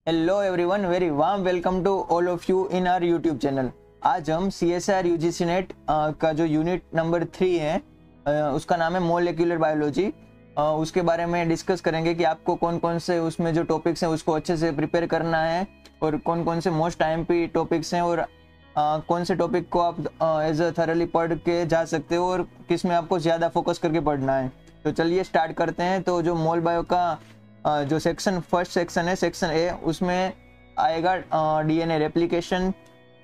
Hello everyone, very warm welcome to all of you in our YouTube channel. आज हम CSIR UGC net का जो unit number 3 है उसका नाम है मोलेक्युलर बायोलॉजी। उसके बारे में डिस्कस करेंगे कि आपको कौन कौन से उसमें जो टॉपिक्स हैं उसको अच्छे से प्रिपेयर करना है और कौन कौन से मोस्ट IMP टॉपिक्स हैं और कौन से टॉपिक को आप एज अ थरली पढ़ के जा सकते हो और किस में आपको ज़्यादा फोकस करके पढ़ना है। तो चलिए स्टार्ट करते हैं। तो जो मोल बायो का जो फर्स्ट सेक्शन है, सेक्शन ए, उसमें आएगा DNA replication,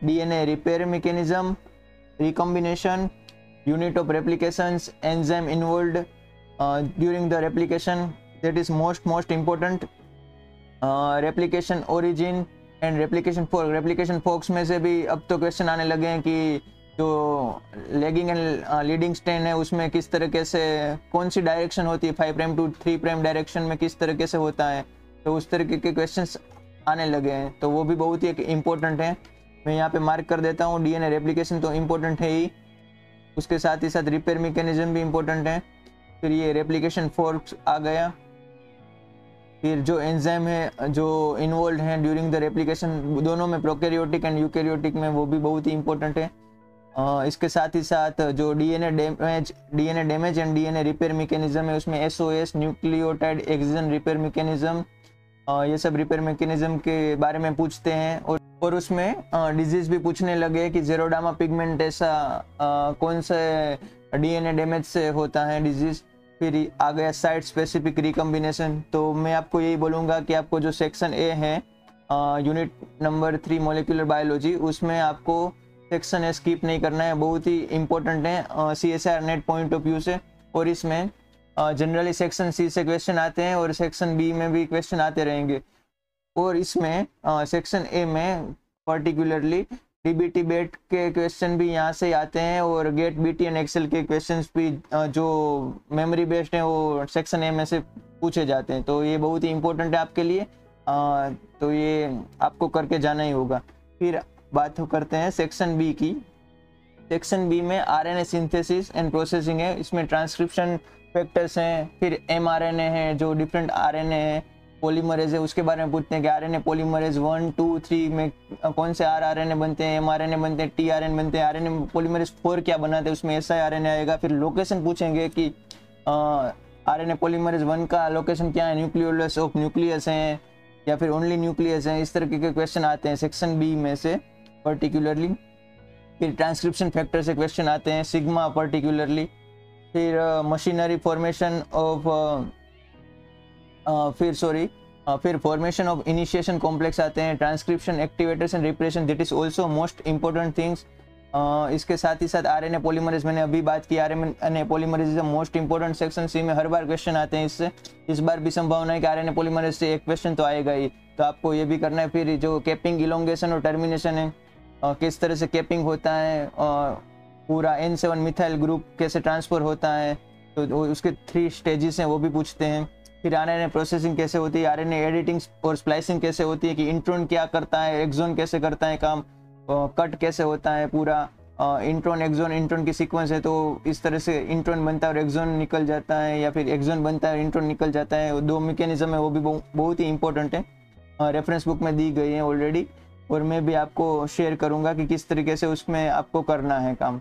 DNA repair mechanism, recombination, unit of replications, enzyme involved during the replication, that is most important, replication origin and replication fork. Replication forks में से भी अब तो क्वेश्चन आने लगे हैं कि जो लेगिंग एंड लीडिंग स्ट्रैंड है उसमें किस तरीके से कौन सी डायरेक्शन होती है, 5' टू 3' डायरेक्शन में किस तरीके से होता है। तो उस तरीके के क्वेश्चंस आने लगे हैं, तो वो भी बहुत ही इम्पोर्टेंट है। मैं यहाँ पे मार्क कर देता हूँ। DNA रेप्लिकेशन तो इम्पोर्टेंट है ही, उसके साथ ही साथ रिपेयर मैकेनिज्म भी इम्पोर्टेंट है। फिर ये रेप्लिकेशन फोर्क्स आ गया। फिर जो एंजाइम है जो इन्वॉल्व हैं ड्यूरिंग द रेप्लिकेशन, दोनों में प्रोकैरियोटिक एंड यूकैरियोटिक में, वो भी बहुत ही इंपॉर्टेंट है। इसके साथ ही साथ जो DNA damage and DNA repair mechanism है, उसमें SOS nucleotide excision repair mechanism, ये सब रिपेयर मैकेनिज्म के बारे में पूछते हैं। और उसमें डिजीज भी पूछने लगे कि जेरोडामा पिगमेंटोसा कौन से DNA डैमेज से होता है डिजीज। फिर आ गया साइट स्पेसिफिक रिकॉम्बिनेशन। तो मैं आपको यही बोलूँगा कि आपको जो सेक्शन ए है यूनिट नंबर 3 मोलिकुलर बायोलॉजी, उसमें आपको सेक्शन ए स्किप नहीं करना है, बहुत ही इंपॉर्टेंट है CSIR net point of view से। और इसमें जनरली सेक्शन सी से क्वेश्चन आते हैं और सेक्शन बी में भी क्वेश्चन आते रहेंगे। और इसमें सेक्शन ए में पर्टिकुलरली DBT बेट के क्वेश्चन भी यहाँ से आते हैं और गेट BT एंड एक्सेल के क्वेश्चंस भी जो मेमोरी बेस्ड हैं वो सेक्शन ए में से पूछे जाते हैं। तो ये बहुत ही इंपॉर्टेंट है आपके लिए, तो ये आपको करके जाना ही होगा। फिर बात करते हैं सेक्शन बी की। सेक्शन बी में RNA सिंथेसिस एंड प्रोसेसिंग है। इसमें ट्रांसक्रिप्शन फैक्टर्स हैं, फिर mRNA है, जो डिफरेंट RNA है, पॉलीमरेज है, उसके बारे में पूछते हैं कि RNA पॉलीमरेज 1, 2, 3 में कौन से RNA बनते हैं, mRNA बनते हैं, tRNA बनते हैं, RNA पॉलीमरेज 4 क्या बनाते हैं, उसमें siRNA आएगा। फिर लोकेशन पूछेंगे कि RNA पॉलीमरेज 1 का लोकेशन क्या है, न्यूक्लियोलस ऑफ न्यूक्लियस है या फिर ओनली न्यूक्लियस है। इस तरह के क्वेश्चन आते हैं सेक्शन बी में से पर्टिकुलरली। फिर ट्रांसक्रिप्शन फैक्टर से क्वेश्चन आते हैं, सिग्मा पर्टिकुलरली। फिर मशीनरी फॉर्मेशन ऑफ फिर फॉर्मेशन ऑफ इनिशिएशन कॉम्प्लेक्स आते हैं, transcription activators and repression, that is also most important things. इसके साथ ही साथ RNA पॉलीमरेज, मैंने अभी बात की, RNA polymerase is the most important section C में, हर बार क्वेश्चन आते हैं इससे। इस बार भी संभावना है कि RNA पॉलीमरेज से एक क्वेश्चन तो आएगा ही, तो आपको ये भी करना है। फिर जो कैपिंग, इलोंगेशन और टर्मिनेशन है, किस तरह से कैपिंग होता है, पूरा N7 मिथाइल ग्रुप कैसे ट्रांसफर होता है, तो उसके 3 स्टेजेस हैं, वो भी पूछते हैं। फिर RNA प्रोसेसिंग कैसे होती है, RNA एडिटिंग और स्प्लाइसिंग कैसे होती है, कि इंट्रोन क्या करता है, एक्सोन कैसे करता है काम, कट कैसे होता है, पूरा इंट्रोन एक्सोन, इंट्रोन की सीक्वेंस है, तो इस तरह से इंट्रोन बनता है और एक्सोन निकल जाता है, या फिर एक्सोन बनता है और इंट्रोन निकल जाता है। 2 मैकेनिज्म है, वो भी बहुत ही इंपॉर्टेंट है, रेफरेंस बुक में दी गई है ऑलरेडी, और मैं भी आपको शेयर करूंगा कि किस तरीके से उसमें आपको करना है काम,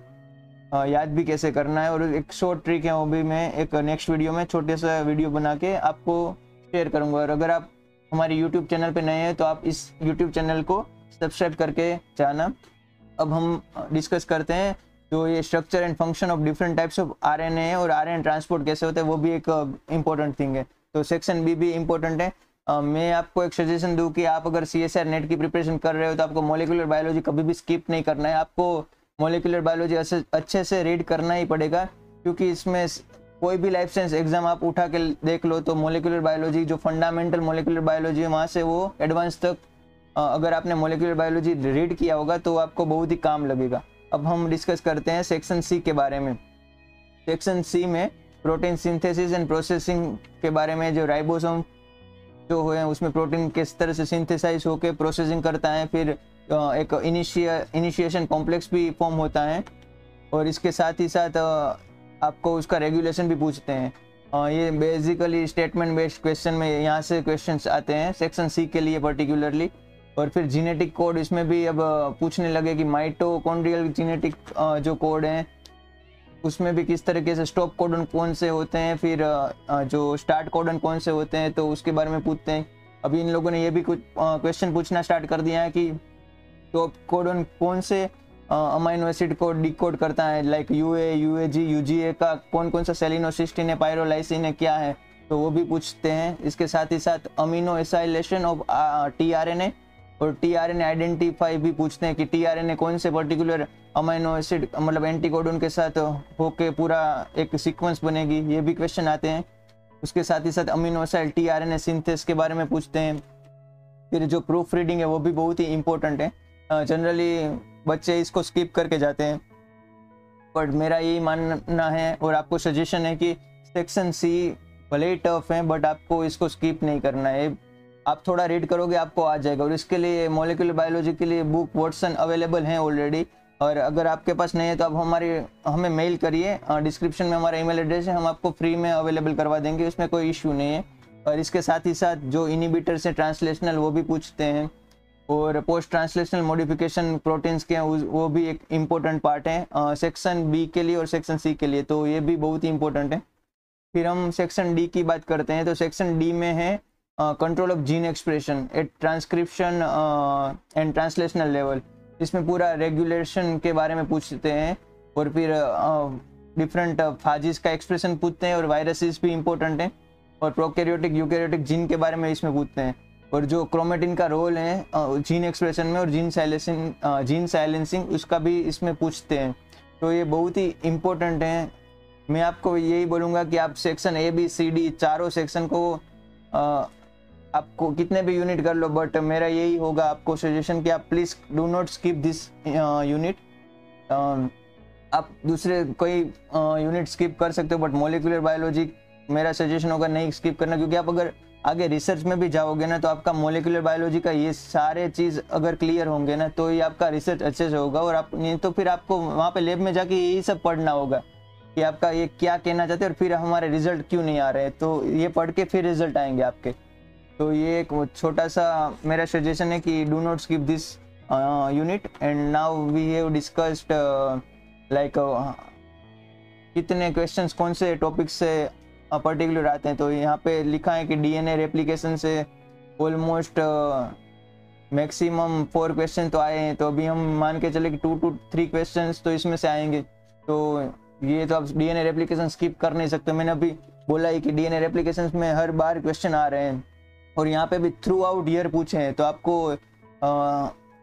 याद भी कैसे करना है। और एक शॉर्ट ट्रिक है, वो भी मैं एक नेक्स्ट वीडियो में छोटे सा वीडियो बना के आपको शेयर करूंगा। और अगर आप हमारे यूट्यूब चैनल पे नए हैं तो आप इस यूट्यूब चैनल को सब्सक्राइब करके जाना। अब हम डिस्कस करते हैं जो ये structure and function of different types of RNA है और RNA ट्रांसपोर्ट कैसे होता है, वो भी एक इम्पोर्टेंट थिंग है। तो सेक्शन बी भी इम्पोर्टेंट है। मैं आपको एक सजेशन दूं कि आप अगर CSIR नेट की प्रिपरेशन कर रहे हो तो आपको मोलिकुलर बायोलॉजी कभी भी स्किप नहीं करना है। आपको मोलिकुलर बायोलॉजी अच्छे से रीड करना ही पड़ेगा, क्योंकि इसमें कोई भी लाइफ साइंस एग्जाम आप उठा के देख लो तो मोलिकुलर बायोलॉजी, जो फंडामेंटल मोलिकुलर बायोलॉजी है, वहाँ से वो एडवांस तक अगर आपने मोलिकुलर बायोलॉजी रीड किया होगा तो आपको बहुत ही काम लगेगा। अब हम डिस्कस करते हैं सेक्शन सी के बारे में। सेक्शन सी में प्रोटीन सिंथेसिस एंड प्रोसेसिंग के बारे में, जो राइबोसोम जो है उसमें प्रोटीन किस तरह से सिंथेसाइज होकर प्रोसेसिंग करता है, फिर एक इनिशिएशन कॉम्प्लेक्स भी फॉर्म होता है, और इसके साथ ही साथ आपको उसका रेगुलेशन भी पूछते हैं। ये बेसिकली स्टेटमेंट बेस्ड क्वेश्चन में यहाँ से क्वेश्चंस आते हैं सेक्शन सी के लिए पर्टिकुलरली। और फिर जीनेटिक कोड, इसमें भी अब पूछने लगे कि माइटोकॉन्ड्रियल जीनेटिक जो कोड हैं उसमें भी किस तरीके से स्टॉप कोडन कौन से होते हैं, फिर जो स्टार्ट कोडन कौन से होते हैं, तो उसके बारे में पूछते हैं। अभी इन लोगों ने ये भी कुछ क्वेश्चन पूछना स्टार्ट कर दिया है कि स्टॉप कोडन कौन से अमाइनो एसिड को डिकोड करता है, लाइक यूए, यूएजी, यूजीए का कौन कौन सा सेलिनोसिस्टीन है, पायरोलाइसिन है, क्या है, तो वो भी पूछते हैं। इसके साथ ही साथ अमीनो एसाइलेशन ऑफ टीआरएनए और टीआरएनए आइडेंटिफाई भी पूछते हैं कि टीआरएनए कौन से पर्टिकुलर अमाइनो एसिड मतलब एंटीकोडन के साथ होके पूरा एक सीक्वेंस बनेगी, ये भी क्वेश्चन आते हैं। उसके साथ ही साथ अमीनो एसिड टीआरएनए सिंथेस के बारे में पूछते हैं। फिर जो प्रूफ रीडिंग है वो भी बहुत ही इंपॉर्टेंट है, जनरली बच्चे इसको स्किप करके जाते हैं, बट मेरा यही मानना है और आपको सजेशन है कि सेक्शन सी भले ही टफ है बट आपको इसको स्किप नहीं करना है, आप थोड़ा रीड करोगे आपको आ जाएगा। और इसके लिए मॉलिक्यूलर बायोलॉजी के लिए बुक वाटसन अवेलेबल हैं ऑलरेडी, और अगर आपके पास नहीं है तो आप हमें मेल करिए, डिस्क्रिप्शन में हमारा ईमेल एड्रेस है, हम आपको फ्री में अवेलेबल करवा देंगे, उसमें कोई इश्यू नहीं है। और इसके साथ ही साथ जो इनिबिटर्स हैं ट्रांसलेशनल वो भी पूछते हैं, और पोस्ट ट्रांसलेशनल मॉडिफिकेशन प्रोटीन्स के वो भी एक इम्पोर्टेंट पार्ट है सेक्शन बी के लिए और सेक्शन सी के लिए, तो ये भी बहुत ही इंपॉर्टेंट है। फिर हम सेक्शन डी की बात करते हैं, तो सेक्शन डी में है control of gene expression at transcription and translational level. इसमें पूरा रेगुलेशन के बारे में पूछते हैं, और फिर डिफरेंट फाजिस का एक्सप्रेशन पूछते हैं, और वायरसेस भी इंपॉर्टेंट हैं, और प्रोकैरियोटिक यूकैरियोटिक जीन के बारे में इसमें पूछते हैं, और जो क्रोमेटिन का रोल है जीन एक्सप्रेशन में और जीन साइलेंसिंग उसका भी इसमें पूछते हैं। तो ये बहुत ही इम्पोर्टेंट है। मैं आपको यही बोलूँगा कि आप section A B C D चारों सेक्शन को आपको कितने भी यूनिट कर लो, बट मेरा यही होगा आपको सजेशन कि आप please do not skip this unit. आप दूसरे कोई यूनिट स्किप कर सकते हो, बट मॉलिक्यूलर बायोलॉजी मेरा सजेशन होगा नहीं स्किप करना, क्योंकि आप अगर आगे रिसर्च में भी जाओगे ना तो आपका मॉलिक्यूलर बायोलॉजी का ये सारे चीज़ अगर क्लियर होंगे ना तो ये आपका रिसर्च अच्छे से होगा, और आप नहीं तो फिर आपको वहाँ पे लैब में जाके यही सब पढ़ना होगा कि आपका ये क्या कहना चाहते हैं और फिर हमारे रिजल्ट क्यों नहीं आ रहे, तो ये पढ़ के फिर रिजल्ट आएंगे आपके। तो ये एक छोटा सा मेरा सजेशन है कि do not skip this unit. And now we have discussed like कितने क्वेश्चंस कौन से टॉपिक से पर्टिकुलर आते हैं। तो यहाँ पे लिखा है कि डीएनए रेप्लिकेशन से ऑलमोस्ट मैक्सिमम 4 क्वेश्चन तो आए हैं, तो अभी हम मान के चले कि 2 to 3 क्वेश्चंस तो इसमें से आएंगे। तो ये तो आप डीएनए रेप्लिकेशन स्किप कर नहीं सकते, मैंने अभी बोला ही कि डीएनए रेप्लिकेशन में हर बार क्वेश्चन आ रहे हैं, और यहाँ पे भी थ्रू आउट ईयर पूछे हैं, तो आपको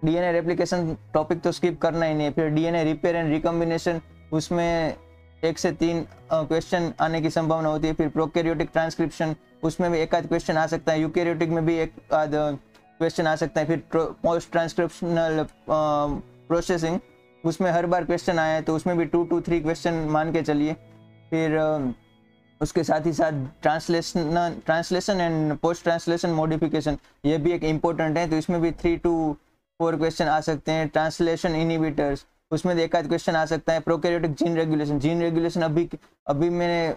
डीएनए रेप्लिकेशन टॉपिक तो स्किप करना ही नहीं है। फिर डीएनए रिपेयर एंड रिकॉम्बिनेशन, उसमें 1 से 3 क्वेश्चन आने की संभावना होती है। फिर प्रोकैरियोटिक ट्रांसक्रिप्शन, उसमें भी एक आध क्वेश्चन आ सकता है। यूकैरियोटिक में भी एक आध क्वेश्चन आ सकता है। फिर पोस्ट ट्रांसक्रिप्शनल प्रोसेसिंग, उसमें हर बार क्वेश्चन आया है, तो उसमें भी 2 to 3 क्वेश्चन मान के चलिए। फिर उसके साथ ही साथ translation and post translation modification, ये भी एक इम्पोर्टेंट है, तो इसमें भी 3 to 4 क्वेश्चन आ सकते हैं। ट्रांसलेशन इनिबिटर्स, उसमें एक आध क्वेश्चन आ सकता है। प्रोकैरियोटिक जीन रेगुलेशन अभी मैंने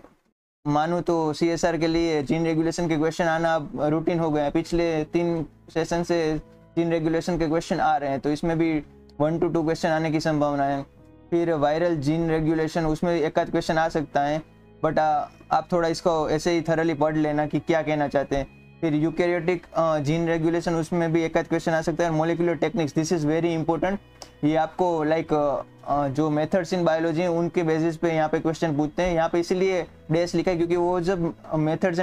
मानूँ तो CSR के लिए जीन रेगुलेशन के क्वेश्चन आना अब रूटीन हो गया है, पिछले 3 सेशन से जीन रेगुलेशन के क्वेश्चन आ रहे हैं, तो इसमें भी 1 to 2 क्वेश्चन आने की संभावना है। फिर वायरल जीन रेगुलेशन, उसमें एक आध क्वेश्चन आ सकता है, बट आप थोड़ा इसको ऐसे ही थरली पढ़ लेना कि क्या कहना चाहते हैं। फिर यूकैरियोटिक जीन रेगुलेशन, उसमें भी एक आध क्वेश्चन आ सकता है। Molecular techniques, this is very important, ये आपको लाइक जो मेथड्स इन बायोलॉजी हैं उनके बेसिस पे यहाँ पे क्वेश्चन पूछते हैं। यहाँ पे इसीलिए डैश लिखा है क्योंकि वो जब मेथड्स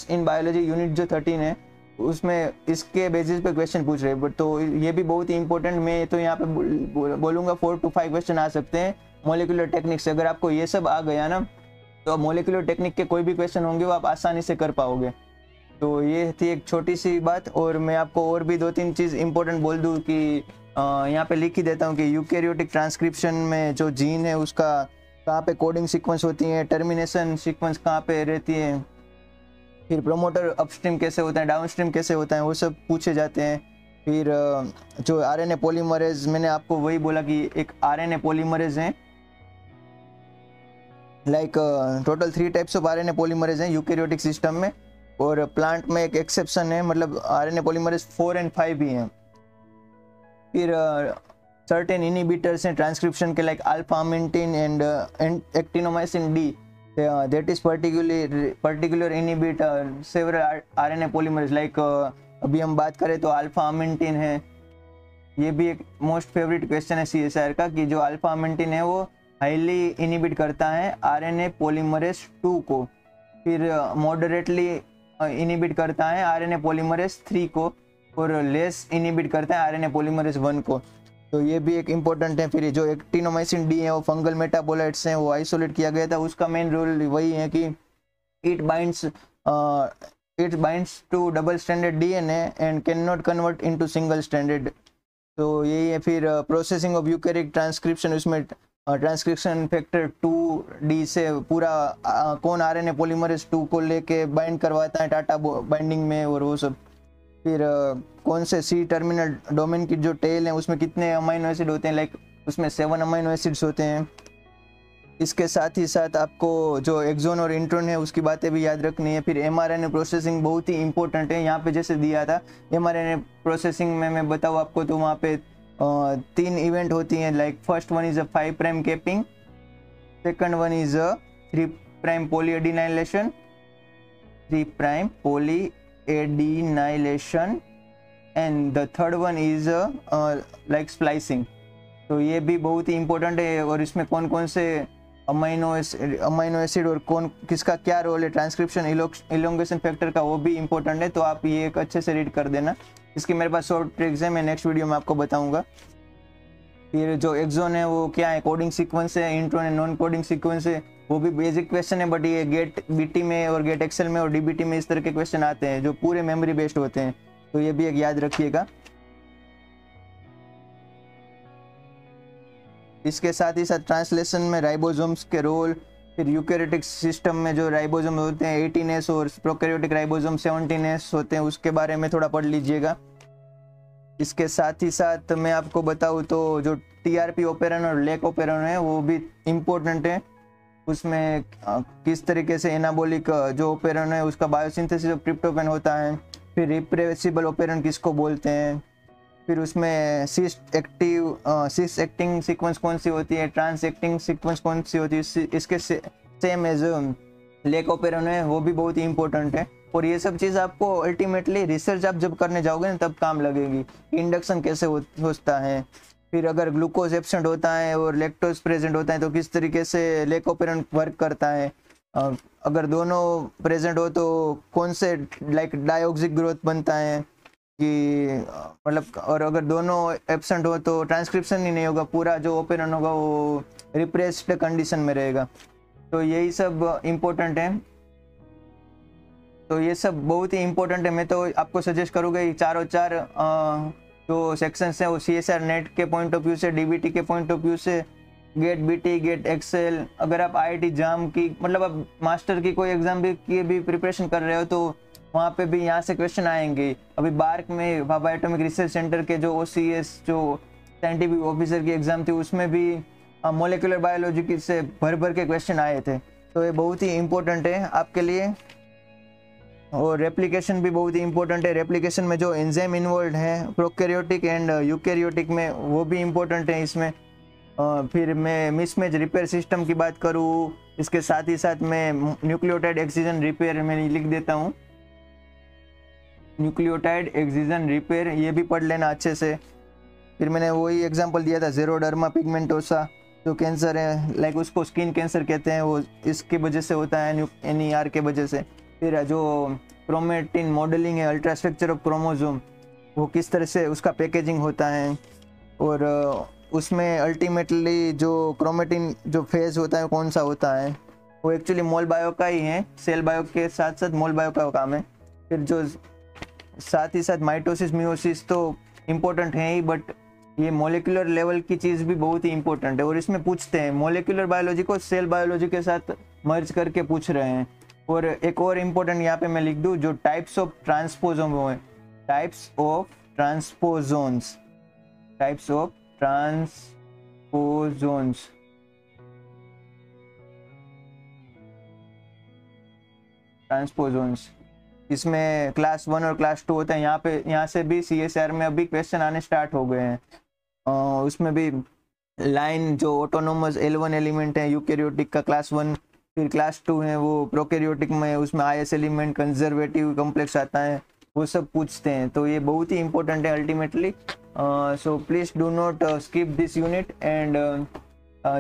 इन बायोलॉजी यूनिट जो 13 है उसमें इसके बेसिस पे क्वेश्चन पूछ रहे हैं, बट तो ये भी बहुत ही इंपॉर्टेंट। मैं तो यहाँ पे बोलूँगा 4 to 5 क्वेश्चन आ सकते हैं मॉलिक्यूलर टेक्निक से। अगर आपको ये सब आ गया ना तो मॉलिक्यूलर टेक्निक के कोई भी क्वेश्चन होंगे वो आप आसानी से कर पाओगे। तो ये थी एक छोटी सी बात, और मैं आपको और भी 2-3 चीज़ इंपॉर्टेंट बोल दूँ कि यहाँ पे लिख ही देता हूँ कि यूकैरियोटिक ट्रांसक्रिप्शन में जो जीन है उसका कहाँ पे कोडिंग सीक्वेंस होती है, टर्मिनेशन सीक्वेंस कहाँ पे रहती है, फिर प्रोमोटर अपस्ट्रीम कैसे होता है, डाउनस्ट्रीम कैसे होता है, वो सब पूछे जाते हैं। फिर जो आरएनए पॉलीमरेज, मैंने आपको वही बोला कि एक आरएनए पॉलीमरेज है like total 3 types of RNA polymerase हैं यूकैरियोटिक सिस्टम में, और प्लांट में एक एक्सेप्शन है, मतलब आरएनए पॉलीमरेज 4 और 5 भी हैं। फिर सर्टेन इनिबिटर्स हैं ट्रांसक्रिप्शन के, like alpha amanitin and actinomycin D, that is particular inhibit several RNA polymerase. Like अभी हम बात करें तो अल्फा अमिंटिन है, ये भी एक मोस्ट फेवरेट क्वेश्चन है सीएसआर का, कि जो अल्फा अमिंटिन है वो हाईली इनिबिट करता है आरएनए पॉलीमरेज 2 को, फिर मॉडरेटली इनिबिट करता है आरएनए पॉलीमरेज 3 को, और लेस इनिबिट करता है आरएनए पॉलीमरेज 1 को। तो ये भी एक इम्पोर्टेंट है। फिर जो एक्टिनोमाइसिन डी है वो फंगल मेटाबोलाइट्स हैं, वो आइसोलेट किया गया था, उसका मेन रोल वही है कि it binds to double stranded DNA and can not convert into single stranded. तो यही है। फिर प्रोसेसिंग ऑफ यूकैरियोटिक ट्रांसक्रिप्शन, उसमें ट्रांसक्रिप्शन फैक्टर 2D से पूरा कौन आरएनए पॉलीमरेज 2 को लेके बाइंड करवाता है टाटा बाइंडिंग में, और वो सब। फिर कौन से सी टर्मिनल डोमेन की जो टेल है उसमें कितने अमाइनो एसिड होते हैं, लाइक उसमें 7 अमाइनो एसिड्स होते हैं। इसके साथ ही साथ आपको जो एक्सोन और इंट्रोन है उसकी बातें भी याद रखनी है। फिर एमआरएनए प्रोसेसिंग बहुत ही इंपॉर्टेंट है, यहाँ पे जैसे दिया था एमआरएनए प्रोसेसिंग में मैं बताऊँ आपको, तो वहाँ पे 3 इवेंट होती हैं, like first one is a 5 prime capping, second one is a 3 prime polyadenylation, 3 prime polyadenylation, and the third one is like splicing. तो ये भी बहुत ही इंपॉर्टेंट है, और इसमें कौन कौन से अमाइनो एसिड और कौन किसका क्या रोल है ट्रांसक्रिप्शन इलोंगेशन फैक्टर का, वो भी इंपॉर्टेंट है। तो आप ये एक अच्छे से रीड कर देना। इसकी मेरे पास शॉर्ट ट्रिक्स है, मैं नेक्स्ट वीडियो में आपको बताऊंगा। फिर जो एक्सोन है वो क्या है, कोडिंग सीक्वेंस है, इंट्रोन है नॉन कोडिंग सीक्वेंस है, वो भी बेसिक क्वेश्चन है, बट ये गेट बीटी में और गेट एक्सेल में और डीबीटी में इस तरह के क्वेश्चन आते हैं जो पूरे मेमोरी बेस्ड होते हैं, तो ये भी एक याद रखिएगा। इसके साथ ही साथ ट्रांसलेशन में राइबोसोम्स के रोल, फिर यूकैरियोटिक सिस्टम में जो राइबोसोम होते हैं 18S और प्रोकैरियोटिक राइबोसोम 17S होते हैं, उसके बारे में थोड़ा पढ़ लीजिएगा। इसके साथ ही साथ मैं आपको बताऊं तो जो टीआरपी ओपेरन और लेक ओपेरन है वो भी इम्पोर्टेंट है। उसमें किस तरीके से एनाबॉलिक जो ओपेरन है उसका बायोसिंथेसिस ऑफ ट्रिप्टोफैन होता है, फिर रिप्रेसिबल ओपेरन किसको बोलते हैं, फिर उसमें सिस एक्टिंग सीक्वेंस कौन सी होती है, ट्रांस एक्टिंग सीक्वेंस कौन सी होती है, इसके सेम एज लेक ओपेरन है, वो भी बहुत ही इंपॉर्टेंट है। और ये सब चीज़ आपको अल्टीमेटली रिसर्च आप जब करने जाओगे ना तब काम लगेगी। इंडक्शन कैसे होता है, फिर अगर ग्लूकोज एब्सेंट होता है और लैक्टोज प्रेजेंट होता है तो किस तरीके से लेक ओपेरन वर्क करता है, अगर दोनों प्रेजेंट हो तो कौन से लाइक डायोक्सिक ग्रोथ बनता है कि मतलब, और अगर दोनों एब्सेंट हो तो ट्रांसक्रिप्शन ही नहीं होगा, पूरा जो ओपेरन होगा वो रिप्रेस्ड कंडीशन में रहेगा। तो यही सब इम्पोर्टेंट है। तो ये सब बहुत ही इम्पोर्टेंट है। मैं तो आपको सजेस्ट करूँगा ये चारों चार जो सेक्शंस हैं वो सीएसआर नेट के पॉइंट ऑफ व्यू से, डीबीटी के पॉइंट ऑफ व्यू से, गेट बीटी, गेट एक्सेल, अगर आप आईआईटी जाम की मतलब आप मास्टर की कोई एग्जाम की भी प्रिपरेशन कर रहे हो तो वहाँ पे भी यहाँ से क्वेश्चन आएंगे। अभी बार्क में भाभा एटॉमिक रिसर्च सेंटर के जो ओसीएस जो साइंटिफिक ऑफिसर की एग्जाम थी उसमें भी मोलिकुलर बायोलॉजी की से भर के क्वेश्चन आए थे। तो ये बहुत ही इम्पोर्टेंट है आपके लिए। और रेप्लिकेशन भी बहुत ही इंपॉर्टेंट है। रेप्लिकेशन में जो एंजाइम इन्वॉल्व है प्रोकैरियोटिक एंड यूकैरियोटिक में वो भी इम्पोर्टेंट है इसमें। फिर मैं मिसमैच रिपेयर सिस्टम की बात करूँ, इसके साथ ही साथ मैं न्यूक्लियोटाइड एक्सिजन रिपेयर में लिख देता हूँ, न्यूक्लियोटाइड एक्सिजन रिपेयर, ये भी पढ़ लेना अच्छे से। फिर मैंने वही एग्जांपल दिया था ज़ेरोडर्मा पिगमेंटोसा जो कैंसर है, लाइक उसको स्किन कैंसर कहते हैं, वो इसकी वजह से होता है NER के वजह से। फिर जो क्रोमेटिन मॉडलिंग है, अल्ट्रास्ट्रक्चर ऑफ क्रोमोसोम, वो किस तरह से उसका पैकेजिंग होता है, और उसमें अल्टीमेटली जो क्रोमेटिन जो फेज होता है कौन सा होता है, वो एक्चुअली मोल बायो का ही है, सेल बायो के साथ साथ मोल बायो का काम है। फिर जो साथ ही साथ माइटोसिस मियोसिस तो इम्पोर्टेंट है ही, बट ये मोलिकुलर लेवल की चीज़ भी बहुत ही इंपॉर्टेंट है। और इसमें पूछते हैं मोलिकुलर बायोलॉजी को सेल बायोलॉजी के साथ मर्ज करके पूछ रहे हैं। और एक और इम्पोर्टेंट यहाँ पे मैं लिख दूँ, जो टाइप्स ऑफ ट्रांसपोजोम है, types of transposons, types of transposons, transposons, इसमें क्लास 1 और क्लास 2 होता है। यहाँ से भी CSIR में अभी क्वेश्चन आने स्टार्ट हो गए हैं। उसमें भी लाइन जो ऑटोनोमस L1 एलिमेंट है यूकैरियोटिक का क्लास 1, फिर क्लास 2 है वो प्रोकैरियोटिक में, उसमें IS एलिमेंट कंजर्वेटिव कॉम्प्लेक्स आता है, वो सब पूछते हैं। तो ये बहुत ही इंपॉर्टेंट है ultimately. So please do not skip this unit and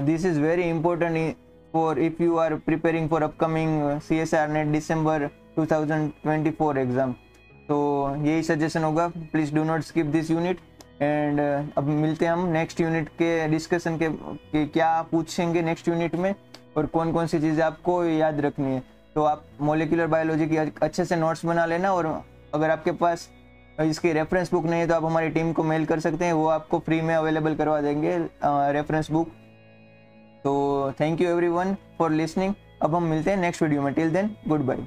this is very important for if you are preparing for upcoming CSIR NET December 2024 exam. तो यही सजेशन होगा, please do not skip this unit. And अब मिलते हैं हम next unit के discussion के क्या पूछेंगे नेक्स्ट यूनिट में और कौन कौन सी चीज़ें आपको याद रखनी है। तो आप मॉलिक्यूलर बायोलॉजी की अच्छे से नोट्स बना लेना, और अगर आपके पास इसकी रेफरेंस बुक नहीं है तो आप हमारी टीम को मेल कर सकते हैं, वो आपको फ्री में अवेलेबल करवा देंगे रेफरेंस बुक। तो thank you everyone for listening. अब हम मिलते हैं नेक्स्ट वीडियो में। Till then good bye.